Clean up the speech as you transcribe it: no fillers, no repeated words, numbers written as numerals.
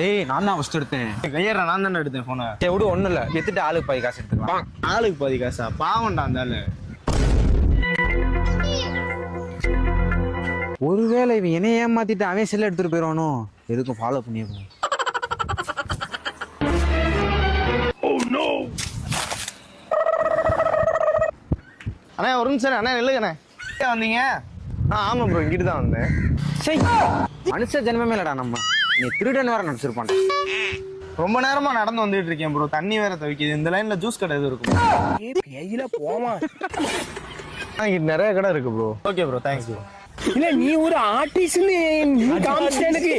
டேய் நான் தான் ஃபர்ஸ்ட் எடுத்தேன். கையறா நான் தானே எடுத்தேன் போனை. சரி விடு ஒண்ணும் இல்ல, வித்துட்டு ஆளுக்கு பாதி காசு எடுத்துக்கலாம். ஆளுக்கு பாதி காசா? பாவம்டா அந்த ஆளு. ஒருவேளை இவன் என்னை ஏமாத்திட்டு அவன் செல்ல எடுத்துட்டு போயிடுவானோ, எதுக்கும் ஃபாலோ பண்ணியிருக்கோம். அண்ணா ஒரு நிமிஷம் அண்ணா இல்லைங்கண்ணே. வந்தீங்க? ஆமா ப்ரோ, இங்கிட்டு தான் வந்தேன். சரி மனுஷ ஜென்மமே இல்லடா நம்ம. நீ திருடன் வேற நினைச்சிருப்பான். ரொம்ப நேரமா நடந்து வந்துட்டு இருக்கேன் ப்ரோ, தண்ணி வேற தவிக்குது. இந்த லைன்ல ஜூஸ் கடை எதுவும் இருக்கும்? கையில போமா. இங்க நிறைய கடை இருக்கு bro. Okay bro, thanks bro. இல்ல நீ ஒரு ஆர்டிஸ்ட்னு நீ காமிச்சிட்ட எனக்கு.